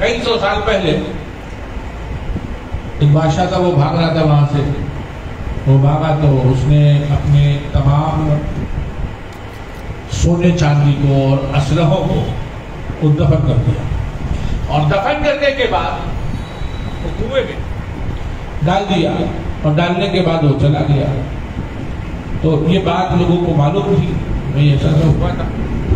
کئی سو سال پہلے ایک بادشاہ تھا، وہ بھاگ رہا تھا وہاں سے. وہ بھاگا تو اس نے اپنے تمام سونے چاندی کو اور اسلحوں کو دفن کر دیا، اور دفن کرنے کے بعد وہ کنویں میں ڈال دیا، اور ڈالنے کے بعد وہ چلا گیا. تو یہ بات لوگوں کو معلوم تھی، بھائی ایسا تو ہوا تھا.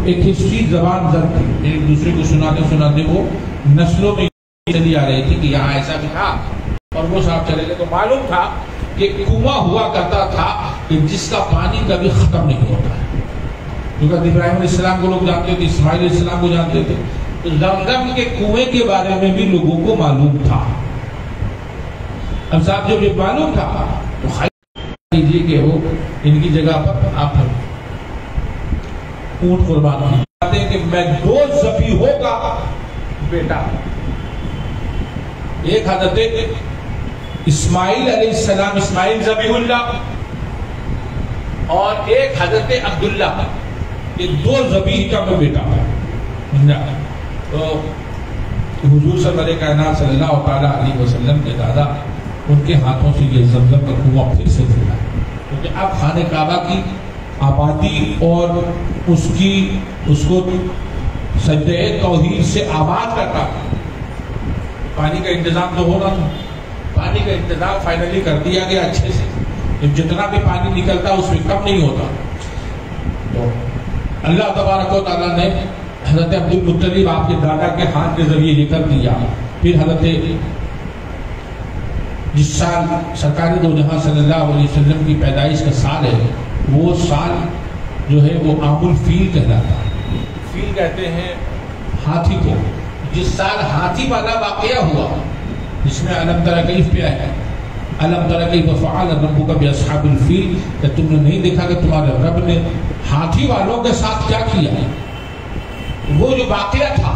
ایک ہسٹری زبان زد تھی، ایک دوسرے کو سناتے سناتے وہ نسلوں میں چلی آ رہی تھی کہ یہاں ایسا بھی تھا، اور وہ صاحب چلے گئے. تو معلوم تھا کہ کنواں ہوا کرتا تھا کہ جس کا پانی کبھی ختم نہیں ہوتا ہے. کیونکہ ابراہیم علیہ السلام کو لوگ جانتے تھے، اسماعیل علیہ السلام کو جانتے تھے. تو زمزم کے کنویں کے بارے میں بھی لوگوں کو معلوم تھا. اب صاحب جب یہ معلوم تھا تو خیال کیجیے کہ وہ ان کی جگہ پر آپ اونٹ قربان کرتے ہیں کہ میں 2 ذبیحوں کا بیٹا، ایک حضرت اسماعیل علیہ السلام، اسماعیل ذبیح اللہ، اور ایک حضرت عبداللہ، یہ 2 ذبیح کا میں بیٹا ہے. تو حضور صلی اللہ علیہ وسلم کے دادا، ان کے ہاتھوں سے یہ زمزم کا کنواں پھر سے کھلا، کیونکہ اب خانہ کعبہ کی آبادی اور اس کو سجدہ توحید سے آباد کرتا، پانی کا انتظام تو ہونا تھا. پانی کا انتظام فائنلی کر دیا گیا اچھے سے، جتنا بھی پانی نکلتا اس میں کم نہیں ہوتا. تو اللہ تبارک و تعالیٰ نے حضرت عبد المطلب آپ کے دادا کے ہاتھ کے ذریعے یہ کر دیا. پھر حضرت جس سال سرکار دو جہاں صلی اللہ علیہ وسلم کی پیدائش کا سال ہے، وہ سال جو ہے وہ عام الفیل کہلاتا ہے. فیل کہتے ہیں ہاتھی کو. جس سال ہاتھی والا واقعہ ہوا، جس میں علم تر کیف پہ آیا ہے، علم تر کیف فعل ربک باصحاب الفیل، کہ تم نے نہیں دیکھا کہ تمہارے رب نے ہاتھی والوں کے ساتھ کیا کیا ہے. وہ جو واقعہ تھا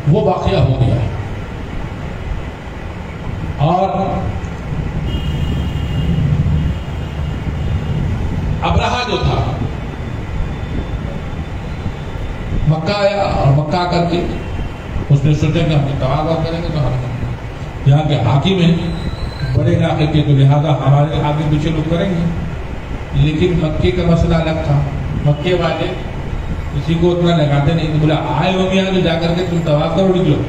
وہ واقعہ ہو گیا ہے. اور ابرہا جو تھا مکہ آیا، اور مکہ آ کر کے اس نے سوچا کہ ہم طواف کریں گے تو ہم یہاں کے حاکم ہیں بڑے علاقے کے، تو لہٰذا ہمارے آگے پیچھے لوگ کریں گے. لیکن مکے کا مسئلہ الگ تھا. مکے والے کسی کو اتنا لگاتے نہیں تھے. بولا آئے ہو یہاں تو جا کر کے تم طواف کرو، نکلو.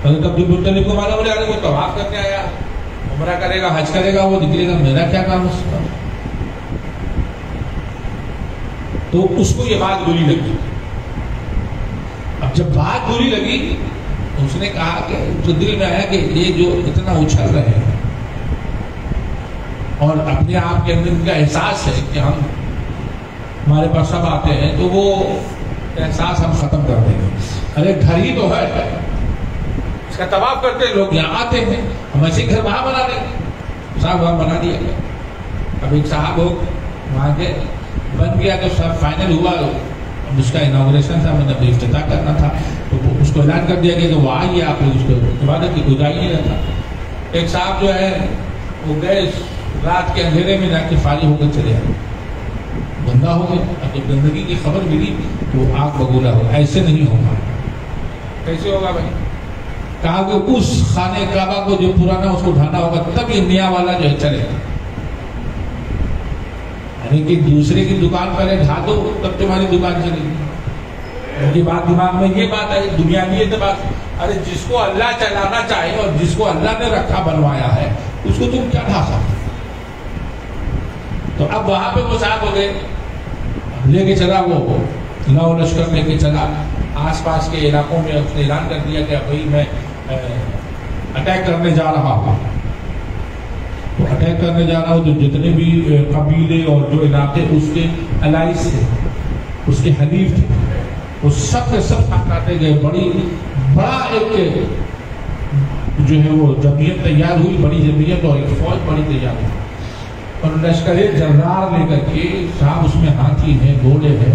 حضرت عبد المطلب کو معلوم بولے وہ طواف کرنے آیا، عمرہ کرے گا، حج کرے گا، وہ نکلے گا، میرا کیا کام اس کا. تو اس کو یہ بات بری لگی. اب جب بات بری لگی تو اس نے کہا کہ جو دل میں آیا کہ یہ جو اتنا اچھل رہے ہیں اور اپنے آپ کے اندر ان کا احساس ہے کہ ہم ہمارے پاس سب آتے ہیں، تو وہ احساس ہم ختم کر دیں گے. ارے گھر ہی تو ہے، اس کا طواف کرتے ہیں لوگ، یہاں آتے ہیں، ہم ایسے گھر وہاں بنا دیں گے. صاحب وہاں بنا دیا گیا. اب ایک صاحب ہو وہاں کے بن گیا تو سب فائنل ہوا. اس کا اناگوریشن تھا، مطلب افتتاح کرنا تھا، تو اس کو اعلان کر دیا گیا کہ وہ آئیے، آپ لوگ اس کو عبادت کی گزاری نہیں رہتا. ایک صاحب جو ہے وہ گئے رات کے اندھیرے میں جا کے فارغ ہو کر چلے آئے، گندا ہو گئے. اب جب گندگی کی خبر ملی تو آگ بگولا ہو. ایسے نہیں ہوگا. کیسے ہوگا بھائی؟ کہا کہ اس خانہ کعبہ کو جو پرانا اس کو ڈھانا ہوگا، تب یہ نیا والا جو ہے چلے گا. یعنی کہ دوسرے کی دکان پہلے ڈھا دو تب تمہاری دکان چلے گی. ان کی بات دماغ میں یہ بات ہے، دنیاوی اعتبار. ارے جس کو اللہ چلانا چاہے اور جس کو اللہ نے رکھا بنوایا ہے اس کو تم کیا ڈھا سکتے. تو اب وہاں پہ وہ صاحب ہو گئے، لے کے چلا، وہ لو لشکر لے کے چلا آس پاس کے علاقوں میں. اس نے اعلان کر دیا کہ بھائی میں اٹیک کرنے جا رہا ہوں. تو اٹیک کرنے جا رہا ہوں تو جتنے بھی قبیلے اور جو علاقے اس کے الائس تھے، اس کے حلیف تھے، وہ سب کے سب ساتھ آتے گئے. بڑا ایک جو ہے وہ جمعیت تیار ہوئی، بڑی جمعیت، اور ایک فوج بڑی تیار ہوئی. اور لشکر جرار لے کر کے صاحب اس میں ہاتھی ہے، گھوڑے ہے.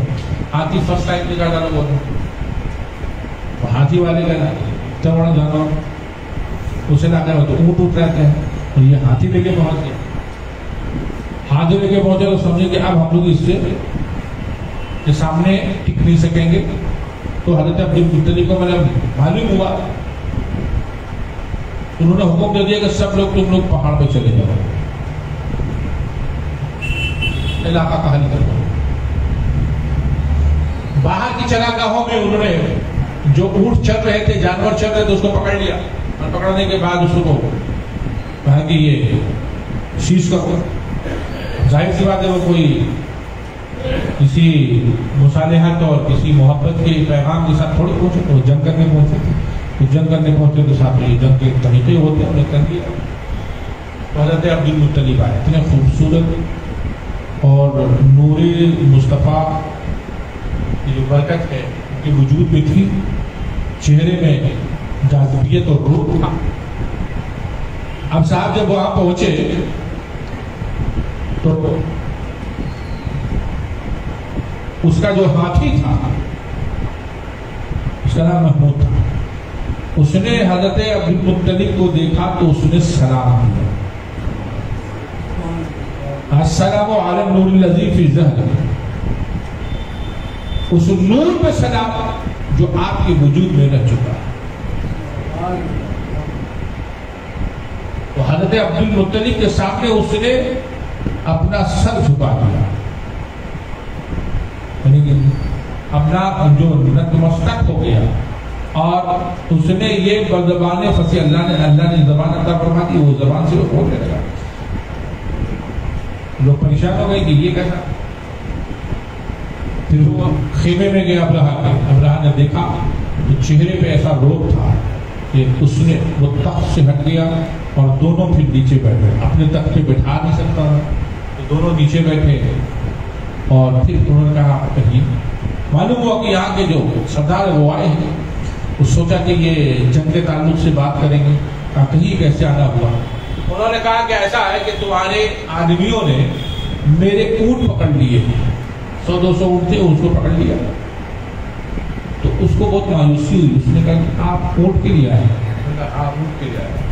ہاتھی فرسٹ ٹائم لے کر ڈالا وہ ہاتھی والے کا چوڑا جانور اسے لاتا ہے تو اونٹ اٹھ رہتے ہیں، اور یہ ہاتھی لے کے پہنچ گیا. ہاتھی لے کے پہنچے تو سمجھے کہ اب ہم لوگ اس سے سامنے ٹک نہیں سکیں گے. تو حضرت عبدالمطلب کو میں معلوم ہوا، انہوں نے حکم دے دیا کہ سب لوگ تم لوگ پہاڑ پہ چلے جاؤ، علاقہ کا حل کرو۔ باہر کی چراگاہوں میں انہوں نے جو اونٹ چل رہے تھے، جانور چل رہے تھے، اس کو پکڑ لیا، اور پکڑنے کے بعد اس کو کہا کہ یہ شیش کرو۔ ظاہر سی بات ہے وہ کوئی کسی مصالحت اور کسی محبت کے پیغام کے ساتھ تھوڑے پہنچے، تو جنگ کرنے پہنچے تھے، تو جنگ کرنے پہنچے تو ساتھ یہ جنگ کے طریقے ہوتے ہیں، انہیں کر دیا۔ حضرت عبدالمطلب آئے، اتنے خوبصورت اور نور مصطفیٰ کی جو برکت ہے ان کے وجود میں تھی، چہرے میں جاذبیت اور روح تھا۔ اب صاحب جب وہاں پہنچے تو اس کا جو ہاتھی تھا اس کا نام محمود تھا، اس نے حضرت عبدالمطلب کو دیکھا تو اس نے سلام دیا، السلام علی النور الذی فی ظہری، اس نور پہ سلام جو آپ کے وجود میں رہ چکا ہے۔ تو حضرت عبدالمطلب کے سامنے اس نے اپنا سر جھکا دیا، یعنی کہ اپنا جو نتمستک ہو گیا، اور اس نے یہ بزبان فصیح اللہ نے زبان عطا فرما دی، وہ زبان سے وہ بولنے لگا۔ لوگ پریشان ہو گئے کہ یہ کیسا؟ پھر وہ خیمے میں گیا ابرہہ نے دیکھا تو چہرے پہ ایسا روب تھا کہ اس نے وہ تخت سے ہٹ گیا اور دونوں پھر نیچے بیٹھے، اپنے تخت پہ بٹھا نہیں سکتا تو دونوں نیچے بیٹھے، اور پھر انہوں نے کہا کہیں معلوم ہوا کہ یہاں کے جو سردار وہ آئے ہیں، وہ سوچا کہ یہ جنگ کے تعلق سے بات کریں گے، کہا کہیں کیسے آنا ہوا؟ انہوں نے کہا کہ ایسا ہے کہ تمہارے آدمیوں نے میرے اونٹ پکڑ لیے، 100-200 اونٹ تھے، اس کو پکڑ لیا۔ تو اس کو بہت مایوسی ہوئی، اس نے کہا کہ آپ اونٹ کے لیے آئے ہیں؟ آپ اونٹ کے لیے آئے ہیں؟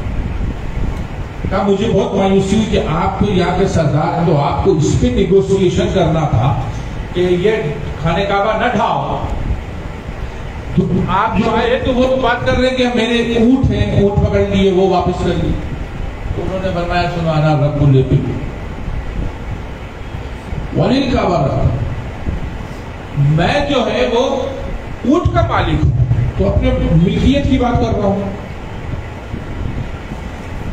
کہا مجھے بہت مایوسی ہوئی کہ آپ تو یہاں کے سردار ہیں، تو آپ کو اس پہ نیگوسیشن کرنا تھا کہ یہ خانہ کعبہ نہ ڈھاؤ، تو آپ جو آئے تو وہ بات کر رہے ہیں کہ میرے اونٹ ہیں، اونٹ پکڑ لیے، وہ واپس کر لیے۔ تو انہوں نے فرمایا سبحان رب العزت وللکعبہ، میں جو ہے وہ اونٹ کا مالک ہوں، تو اپنے ملکیت کی بات کر رہا ہوں،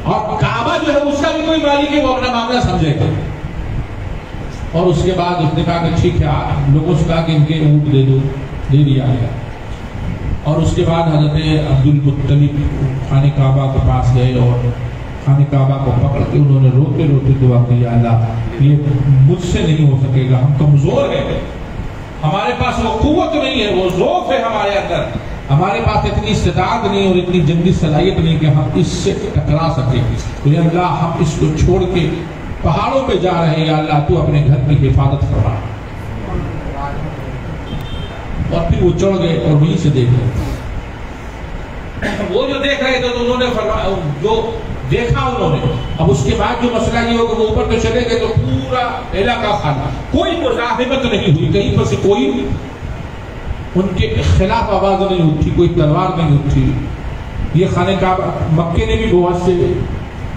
اور کعبہ جو ہے اس کا بھی کوئی مالک ہے، وہ اپنا معاملہ سمجھے گا۔ اور اس کے بعد اس نے کہا کہ ٹھیک ہے، لوگوں سے کہا کہ ان کے اونٹ دے دو، دے دیا گیا۔ اور اس کے بعد حضرت عبدالمطلب خانہ کعبہ کے پاس گئے اور خانہ کعبہ کو پکڑ کے انہوں نے روتے روتے دعا کی، یا اللہ یہ مجھ سے نہیں ہو سکے گا، ہم کمزور ہیں، ہمارے پاس وہ قوت نہیں ہے، وہ ذوق ہے ہمارے اندر، ہمارے پاس اتنی استطاعت نہیں اور اتنی جنگی صلاحیت نہیں کہ ہم اس سے ٹکرا سکیں، تو یا اللہ ہم اس کو چھوڑ کے پہاڑوں پہ جا رہے ہیں، یا اللہ تو اپنے گھر کی حفاظت فرما۔ اور پھر وہ چڑھ گئے اور وہیں سے دیکھ رہے، وہ جو دیکھ رہے تھے تو انہوں نے فرمایا، جو دیکھا انہوں نے، اب اس کے بعد جو مسئلہ یہ ہوگا وہ اوپر تو چلے گئے تو پورا علاقہ خالی، کوئی مزاحمت نہیں ہوئی، کہیں پر سے کوئی ان کے خلاف آواز نہیں اٹھی، کوئی تلوار نہیں اٹھی۔ یہ خانہ کعبہ مکے نے بھی بہت سے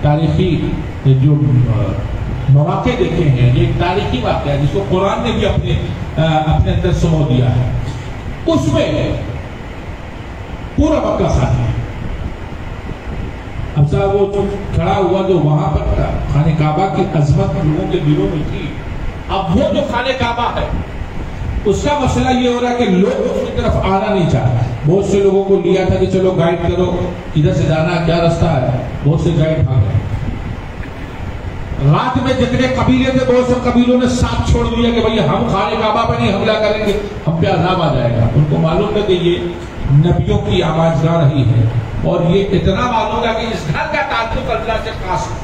تاریخی جو مواقع دیکھے ہیں، یہ ایک تاریخی واقعہ ہے جس کو قرآن نے بھی اپنے اندر سمو دیا ہے، اس میں پورا مکہ خالی ہے۔ اب صاحب وہ کھڑا ہوا جو وہاں پر خانہ کعبہ کی عظمت لوگوں کے دلوں میں تھی، اب وہ جو خانہ کعبہ ہے اس کا مسئلہ یہ ہو رہا کہ لوگ اس کی طرف آنا نہیں چاہتا۔ بہت سے لوگوں کو لیا تھا کہ چلو گائیڈ کرو، ادھر سے جانا کیا رستہ ہے، بہت سے گائیڈ بھاگ گئے۔ رات میں جتنے قبیلے تھے بہت سے قبیلوں نے ساتھ چھوڑ دیا کہ بھئی ہم خانہ کعبہ پہ نہیں حملہ کریں گے، ہم پہ عذاب آ جائے گا۔ ان کو معلوم ہے کہ یہ نبیوں کی آماجگاہ رہی ہے، اور یہ اتنا معلوم ہے کہ اس گھر کا تعلق اللہ سے خاص ہے،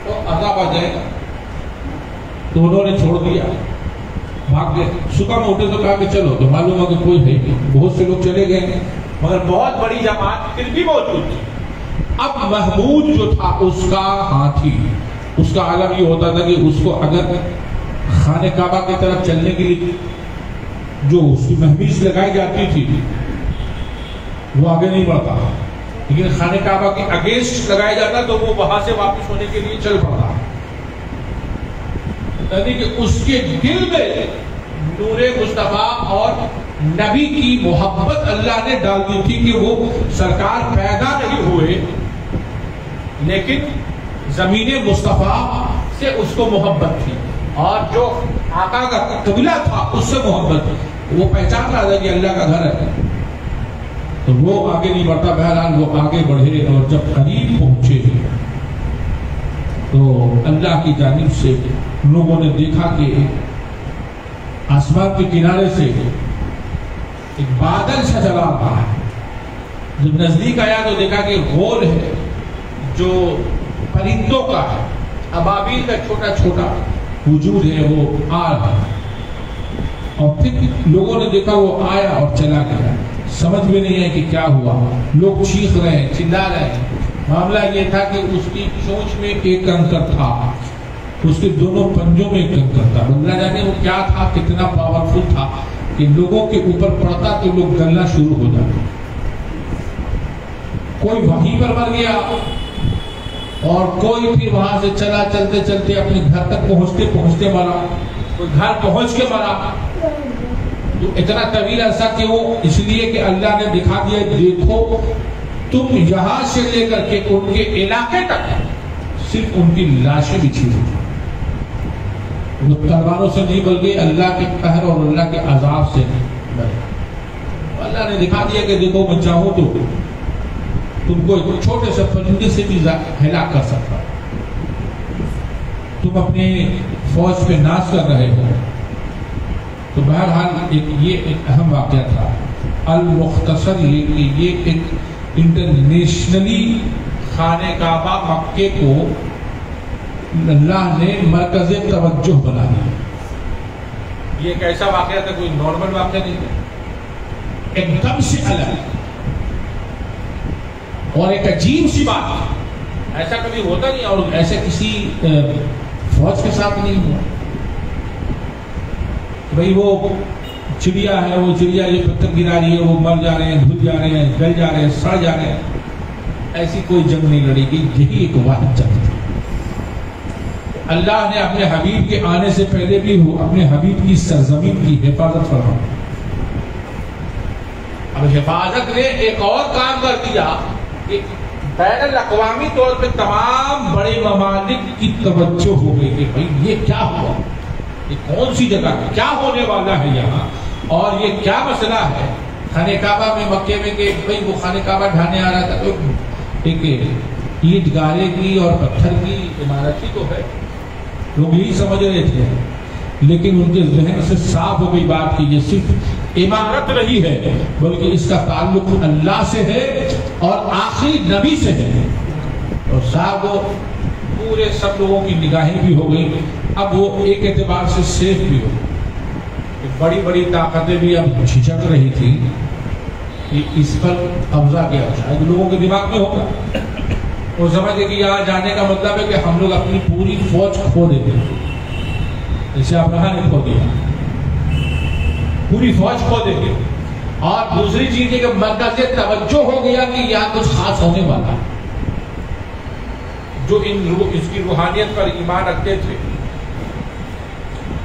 تو عذاب آ جائے گا، تو انہوں نے چھوڑ دیا، بھاگ گئے۔ صبح میں اٹھے تو کہا کہ چلو، تو معلوم ہے کہ کوئی ہے نہیں، بہت سے لوگ چلے گئے، مگر بہت بڑی جماعت پھر بھی موجود تھی۔ اب محمود جو تھا اس کا ہاتھی، اس کا عالم یہ ہوتا تھا کہ اس کو اگر خانہ کعبہ کی طرف چلنے کے لیے جو اس کی محمیز لگائی جاتی تھی وہ آگے نہیں بڑھتا، لیکن خانہ کعبہ کے اگینسٹ لگایا جاتا تو وہ وہاں سے واپس ہونے کے لیے چل پڑتا. یعنی کہ اس کے دل میں نور مصطفیٰ اور نبی کی محبت اللہ نے ڈال دی تھی کہ وہ سرکار پیدا نہیں ہوئے لیکن زمین مصطفیٰ سے اس کو محبت تھی، اور جو آقا کا قبلہ تھا اس سے محبت، وہ پہچان رہا تھا کہ اللہ کا گھر ہے تو وہ آگے نہیں بڑھتا. بہرحال وہ آگے بڑھے اور جب قریب پہنچے تو اللہ کی جانب سے لوگوں نے دیکھا کہ آسمان کے کنارے سے ایک بادل سا چلا رہا ہے. جب نزدیک آیا تو دیکھا کہ غول ہے جو پرندوں کا ہے، ابابیل کا چھوٹا چھوٹا وجود ہے وہ آ رہا ہے. اور پھر لوگوں نے دیکھا وہ آیا اور چلا گیا، سمجھ میں نہیں ہے کہ کیا ہوا. لوگ چیخ رہے ہیں، چلا رہے ہیں. معاملہ یہ تھا کہ اس کی چونچ میں ایک کنکر تھا، اس کے دونوں پنجوں میں ایک کنکر تھا. اللہ جانے وہ کیا تھا، کتنا پاورفل تھا کہ لوگوں کے اوپر پڑتا تو لوگ گلنا شروع ہو جاتے. کوئی وہیں پر مر گیا اور کوئی پھر وہاں سے چلا، چلتے چلتے اپنے گھر تک پہنچتے پہنچتے مرا، کوئی گھر پہنچ کے مرا. تو اتنا طویل عرصہ کہ وہ اس لیے کہ اللہ نے دکھا دیا دیکھو تم یہاں سے لے کر کے ان کے علاقے تک صرف ان کی لاشیں بچھی ہوئی. وہ تلواروں سے نہیں بلکہ اللہ کے قہر اور اللہ کے عذاب سے. اللہ نے دکھا دیا کہ دیکھو میں چاہوں تو تم کو ایک چھوٹے سے پرندے سے بھی ہلاک کر سکتا. تم اپنے فوج پہ ناز کر رہے ہو. تو بہرحال یہ ایک اہم واقعہ تھا. المختصر یہ ایک انٹرنیشنلی خانہ کعبہ مکے کو اللہ نے مرکز توجہ بنا دیا. یہ ایک ایسا واقعہ تھا، کوئی نارمل واقعہ نہیں تھا، ایک دم سے الگ اور ایک عجیب سی بات. ایسا کبھی ہوتا نہیں اور ایسے کسی فوج کے ساتھ نہیں ہوا. بھئی وہ چڑیا ہے، وہ چڑیا یہ پتھر گرا رہی ہے، وہ مر جا رہے ہیں، دھل جا رہے ہیں، گل جا رہے ہیں، سڑ جا رہے ہیں. ایسی کوئی جنگ نہیں لڑی گئی. یہی ایک واحد جنگ تھی. اللہ نے اپنے حبیب کے آنے سے پہلے بھی اپنے حبیب کی سرزمین کی حفاظت فرمائی. اب حفاظت نے ایک اور کام کر دیا کہ بین الاقوامی طور پہ تمام بڑے ممالک کی توجہ ہو گئی کہ بھئی یہ کیا ہوا، یہ کون سی جگہ ہے، کیا ہونے والا ہے یہاں، اور یہ کیا مسئلہ ہے. خانہ کعبہ میں مکے میں کہ بھئی وہ خانہ کعبہ ڈھانے آ رہا تھا تو ایک اینٹ گارے کی اور پتھر کی عمارت ہی تو ہے. لوگ یہی سمجھ رہے تھے، لیکن ان کے ذہن سے صاف ہو گئی بات کہ یہ صرف عمارت نہیں ہے بلکہ اس کا تعلق اللہ سے ہے اور آخری نبی سے ہے. اور صاحب وہ پورے سب لوگوں کی نگاہیں بھی ہو گئی. اب وہ ایک اعتبار سے سیف بھی ہو. بڑی بڑی طاقتیں بھی اب جھجک رہی تھی کہ اس پر قبضہ کیا شاید لوگوں کے دماغ میں ہوگا. وہ سمجھے کہ یہاں جانے کا مطلب ہے کہ ہم لوگ اپنی پوری فوج کھو دیتے ہیں، جیسے ابراہیم نے کھو دیا، پوری فوج کھو دیں گے. اور دوسری چیز یہ کہ مرکز توجہ ہو گیا کہ یہاں کچھ خاص ہونے والا. جو اس کی روحانیت پر ایمان رکھتے تھے.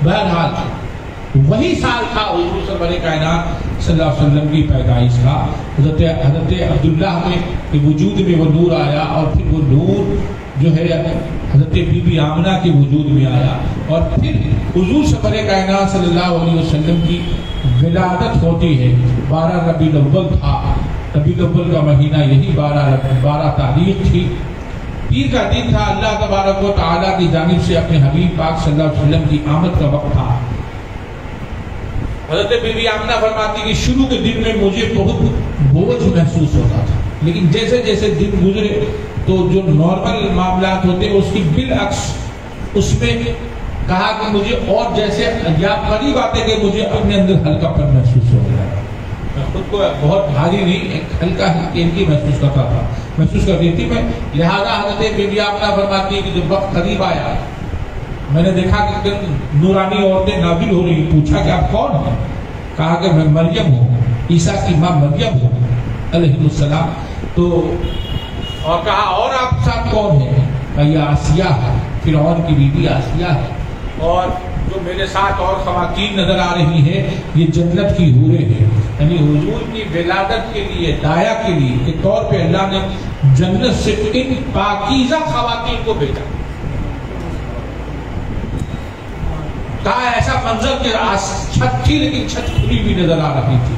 بہرحال وہی سال تھا حضور سرور کائنات صلی اللہ علیہ وسلم کی پیدائش کا. حضرت عبداللہ میں وجود میں وہ نور آیا اور پھر وہ نور جو ہے حضرت بی بی آمنہ کے وجود میں آیا اور پھر حضور سرور کائنات صلی اللہ علیہ وسلم کی ولادت ہوتی ہے. 12 ربیع الاول تھا. ربیع الاول کا مہینہ یہی 12 تاریخ تھی. پیر کا دن تھا. اللہ تبارک و تعالیٰ کی جانب سے اپنے حبیب پاک صلی اللہ علیہ وسلم کی آمد کا وقت تھا. حضرت بی بی آمنہ فرماتی کہ شروع کے دن میں مجھے بہت بوجھ محسوس ہوتا تھا، لیکن جیسے جیسے دن گزرے تو جو نارمل معاملات ہوتے اس کی بالعکس اس میں کہا کہ مجھے اور جیسے یا قریب آتے کہ مجھے اپنے اندر ہلکا پن محسوس ہو رہا ہے. میں خود کو بہت بھاری نہیں، ایک ہلکا ہلکی محسوس کرتا تھا، محسوس کرتی تھی میں. لہذا حضرت بی بی آمنہ فرماتی ہے کہ جب وقت قریب آیا میں نے دیکھا کہ نورانی عورتیں نازل ہو رہی. پوچھا کہ آپ کون ہیں؟ کہا کہ میں مریم ہوں، عیسیٰ کی ماں مریم ہوں علیہ السلام. تو اور کہا اور آپ ساتھ کون ہیں؟ کہا یہ آسیہ ہے، فرعون کی بیوی آسیہ ہے. اور جو میرے ساتھ اور خواتین نظر آ رہی ہیں یہ جنت کی حوریں ہیں. یعنی حضور کی ولادت کے لیے، دایا کے لیے کے طور پہ اللہ نے جنت سے ان پاکیزہ خواتین کو بھیجا. کہا ایسا منظر کہ چھت تھی لیکن چھت کھلی ہوئی نظر آ رہی تھی،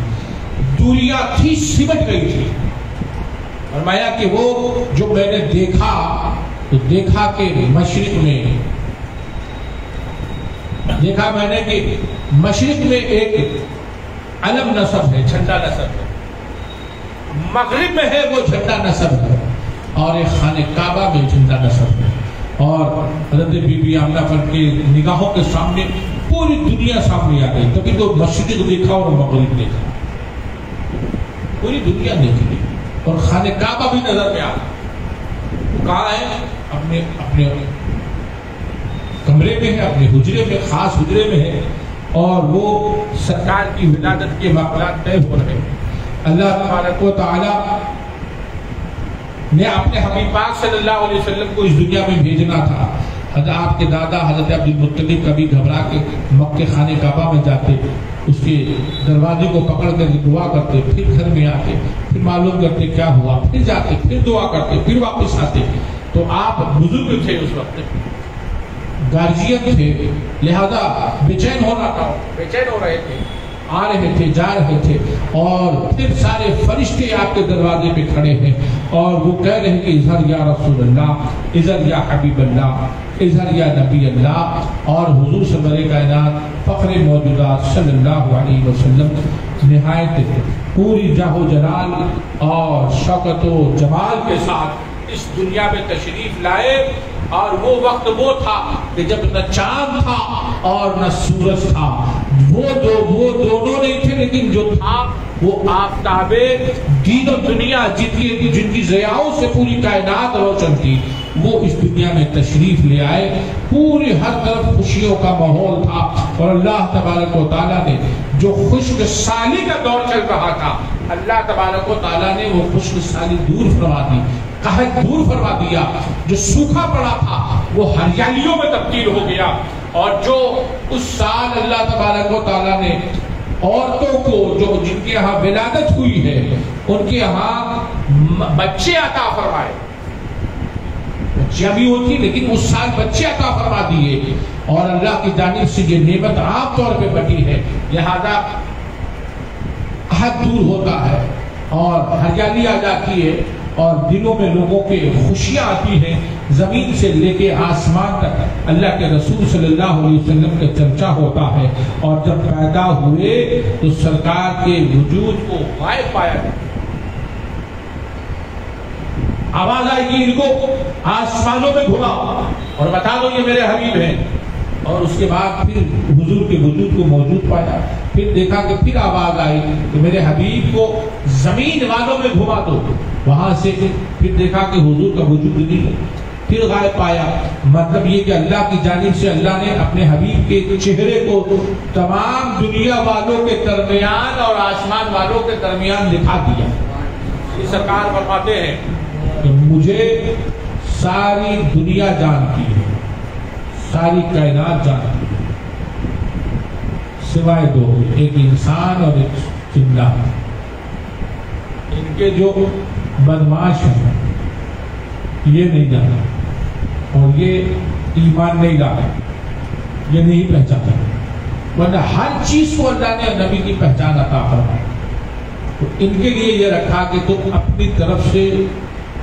دنیا تھی سمٹ گئی تھی. فرمایا کہ وہ جو میں نے دیکھا تو دیکھا کہ مشرق میں دیکھا میں نے کہ مشرق میں ایک علم نصب ہے، جھنڈا نصب ہے، مغرب میں ہے وہ جھنڈا نصب ہے، اور ایک خانہ کعبہ میں جھنڈا نصب ہے. اور حضرت بی بی آمنہ پر کے نگاہوں کے سامنے پوری دنیا سامنے آ گئی. کبھی تو مشرق دیکھا اور مغرب دیکھا، پوری دنیا دیکھی اور خانہ کعبہ بھی نظر میں آ گیا. کہاں ہے؟ اپنے اپنے کمرے میں ہے، اپنے حجرے میں، خاص حجرے میں ہے، اور وہ سرکار کی ولادت کے معاملات طے ہو رہے ہیں. اللہ تبارک و تعالی نے اپنے حبیب پاک صلی اللہ علیہ وسلم کو اس دنیا میں بھیجنا تھا. حضرت آپ کے دادا حضرت عبد المطلب کبھی گھبرا کے مکہ خانہ کعبہ میں جاتے، اس کے دروازے کو پکڑ کر دعا کرتے، پھر گھر میں آتے، پھر معلوم کرتے کیا ہوا، پھر جاتے، پھر دعا کرتے، پھر واپس آتے. تو آپ بزرگ تھے اس وقت، گارجین تھے، لہذا بے چین ہونا تھا، بے چین ہو رہے تھے، آ رہے تھے، جا رہے تھے. اور پھر سارے فرشتے آپ کے دروازے پہ کھڑے ہیں اور وہ کہہ رہے ہیں کہ اظہر یا رسول اللہ، اظہر یا حبیب اللہ، اظہر یا نبی اللہ. اور حضور سرور کائنات فخر موجودات صلی اللہ علیہ وسلم نہایت پوری جاہ و جلال اور شوکت و جمال کے ساتھ اس دنیا میں تشریف لائے. اور وہ وقت وہ تھا کہ جب نہ چاند تھا اور نہ سورج تھا، وہ دونوں نہیں تھے، لیکن جو تھا وہ آفتاب دین و دنیا جن کی ضیاؤں سے پوری کائنات روشن تھی، وہ اس دنیا میں تشریف لے آئے. پوری ہر طرف خوشیوں کا ماحول تھا. اور اللہ تبارک و تعالیٰ نے جو خشک سالی کا دور چل رہا تھا، اللہ تبارک و تعالیٰ نے وہ خشک سالی دور فرما دی، قحط دور فرما دیا. جو سوکھا پڑا تھا وہ ہریالیوں میں تبدیل ہو گیا. اور جو اس سال اللہ تبارک و تعالیٰ نے عورتوں کو جو جن کے یہاں ولادت ہوئی ہے ان کے یہاں بچے عطا فرمائے، بچیاں بھی ہوتی لیکن اس سال بچے عطا فرما دیے. اور اللہ کی جانب سے یہ نعمت عام طور پہ بٹی ہے، لہذا قحط دور ہوتا ہے اور ہریالی آ جاتی ہے اور دلوں میں لوگوں کے خوشیاں آتی ہیں. زمین سے لے کے آسمان تک اللہ کے رسول صلی اللہ علیہ وسلم کا چرچا ہوتا ہے. اور جب پیدا ہوئے تو سرکار کے وجود کو غائب پایا گیا. آواز آئی کہ ان کو آسمانوں میں گھما اور بتا دو یہ میرے حبیب ہیں. اور اس کے بعد پھر حضور کے وجود کو موجود پایا. پھر دیکھا کہ پھر آواز آئی کہ میرے حبیب کو زمین والوں میں گھما دو. وہاں سے پھر دیکھا کہ حضور کا وجود نہیں ہے، پھر غائب پایا. مطلب یہ کہ اللہ کی جانب سے اللہ نے اپنے حبیب کے چہرے کو تمام دنیا والوں کے درمیان اور آسمان والوں کے درمیان دکھا دیا. یہ سرکار فرماتے ہیں کہ مجھے ساری دنیا جانتی ہے، ساری کائنات جانتی ہے، سوائے دو، ایک انسان اور ایک چندہ. ان کے جو بدماش ہیں یہ نہیں جانا اور یہ ایمان نہیں لانا، یہ نہیں پہچانا. ورنہ ہر چیز کو اللہ نے نبی کی پہچان عطا فرمائی. تو ان کے لیے یہ رکھا کہ تم اپنی طرف سے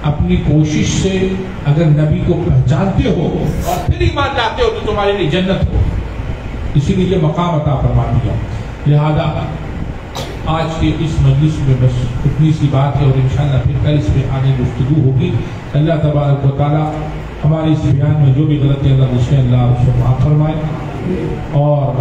اپنی کوشش سے اگر نبی کو پہچانتے ہو اور پھر ایمان لاتے ہو تو تمہارے لیے جنت ہو. اسی لیے یہ مقام عطا فرما دیا. لہذا آج کے اس مجلس میں بس اتنی سی بات ہے اور انشاءاللہ پھر کل اس پہ آگے گفتگو ہوگی. اللہ تبارک و تعالیٰ ہمارے اس بیان میں جو بھی غلطی اللہ اس سے اللہ اس کو معاف فرمائے اور